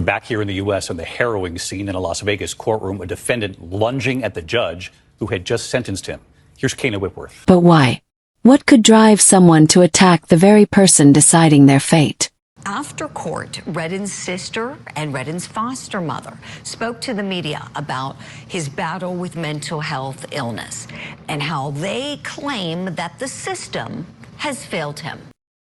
back here in the U.S. on the harrowing scene in a Las Vegas courtroom, a defendant lunging at the judge who had just sentenced him. Here's Kana Whitworth. But why? What could drive someone to attack the very person deciding their fate? After court, Redden's sister and Redden's foster mother spoke to the media about his battle with mental health illness and how they claim that the system has failed him.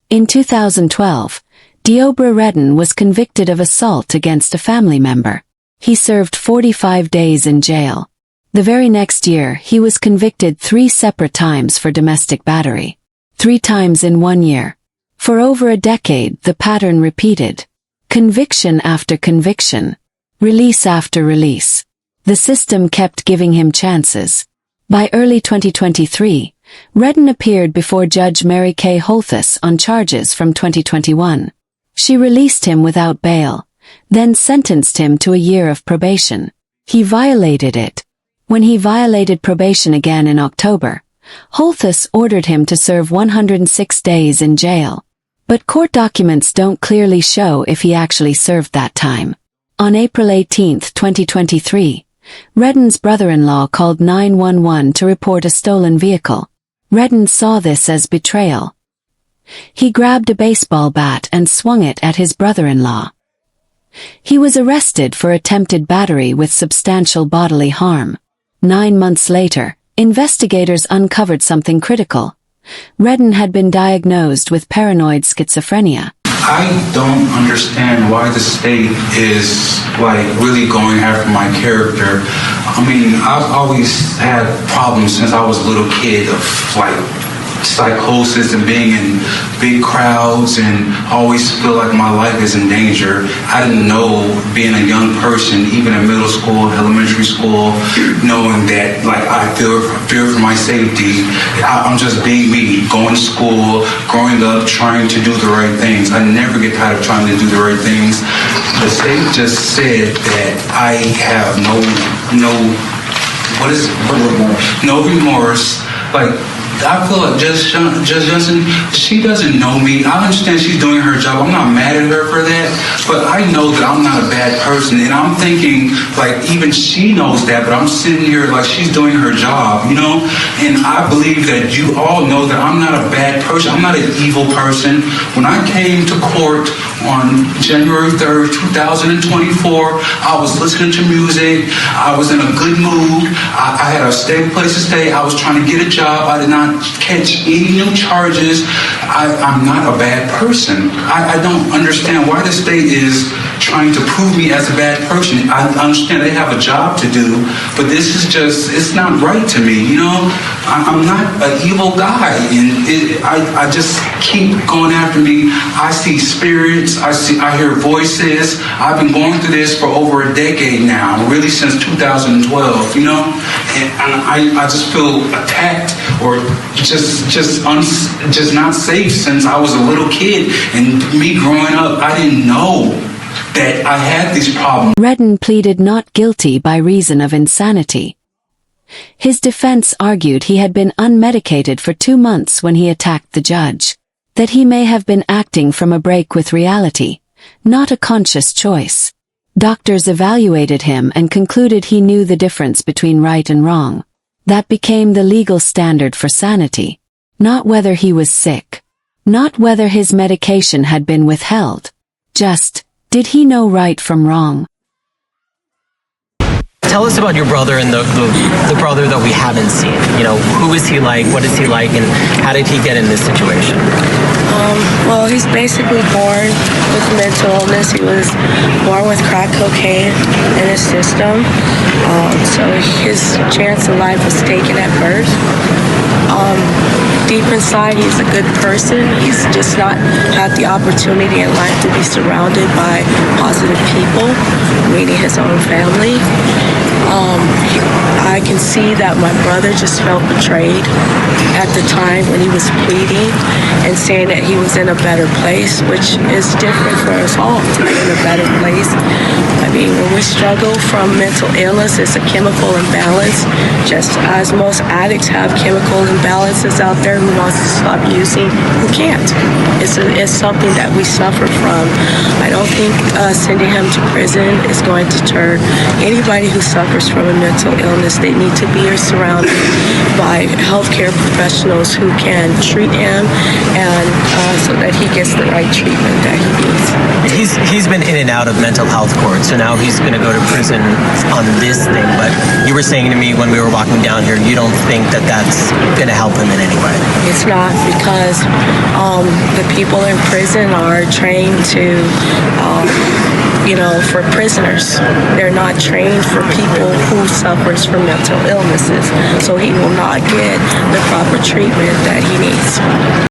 In 2012, Deobra Redden was convicted of assault against a family member. He served 45 days in jail. The very next year, he was convicted 3 separate times for domestic battery. 3 times in 1 year. For over a decade, the pattern repeated. Conviction after conviction. Release after release. The system kept giving him chances. By early 2023, Redden appeared before Judge Mary Kay Holthus on charges from 2021. She released him without bail, then sentenced him to a year of probation. He violated it. When he violated probation again in October, Holthus ordered him to serve 106 days in jail. But court documents don't clearly show if he actually served that time. On April 18, 2023, Redden's brother-in-law called 911 to report a stolen vehicle. Redden saw this as betrayal. He grabbed a baseball bat and swung it at his brother-in-law. He was arrested for attempted battery with substantial bodily harm. 9 months later, investigators uncovered something critical. Redden had been diagnosed with paranoid schizophrenia. I don't understand why the state is really going after my character. I mean, I've always had problems since I was a little kid of psychosis and being in big crowds and always feel like my life is in danger. I didn't know, being a young person, even in middle school, elementary school, knowing that I fear for my safety. I'm just being me, going to school, growing up, trying to do the right things. I never get tired of trying to do the right things. The state just said that I have no remorse. I feel like Judge Johnson, she doesn't know me. I understand she's doing her job. I'm not mad at her for that, but I know that I'm not a bad person. And I'm thinking, even she knows that, but I'm sitting here she's doing her job, you know? And I believe that you all know that I'm not a bad person. I'm not an evil person. When I came to court on January 3rd, 2024, I was listening to music. I was in a good mood. I had a stable place to stay. I was trying to get a job. I did not catch any new charges. I'm not a bad person. I don't understand why the state is trying to prove me as a bad person. I understand they have a job to do, but this is it's not right to me, you know? I'm not an evil guy, and I just keep going after me. I see spirits, I hear voices. I've been going through this for over a decade now, really since 2012, you know? And I just feel attacked or just not safe since I was a little kid. And me growing up, I didn't know that I had these problems. Redden pleaded not guilty by reason of insanity. His defense argued he had been unmedicated for 2 months when he attacked the judge, that he may have been acting from a break with reality, not a conscious choice. Doctors evaluated him and concluded he knew the difference between right and wrong. That became the legal standard for sanity. Not whether he was sick. Not whether his medication had been withheld. Just, did he know right from wrong? Tell us about your brother and the brother that we haven't seen. You know, who is he like? What is he like? And how did he get in this situation? Well, he's basically born with mental illness. He was born with crack cocaine in his system. So his chance of life was taken at birth. Deep inside, he's a good person. He's just not had the opportunity in life to be surrounded by positive people, meaning his own family. I can see that my brother just felt betrayed at the time when he was pleading and saying that he was in a better place, which is different for us all to be in a better place. I mean, when we struggle from mental illness, it's a chemical imbalance. Just as most addicts have chemical imbalances out there, who wants to stop using, who can't. It's something that we suffer from. I don't think sending him to prison is going to deter anybody who suffers from a mental illness. They need to be surrounded by healthcare professionals who can treat him, and so that he gets the right treatment that he needs. He's been in and out of mental health court, so now he's going to go to prison on this thing. But you were saying to me when we were walking down here, you don't think that that's going to help him in any way? It's not, because the people in prison are trained to, for prisoners. They're not trained for people who suffers from mental illnesses. So he will not get the proper treatment that he needs.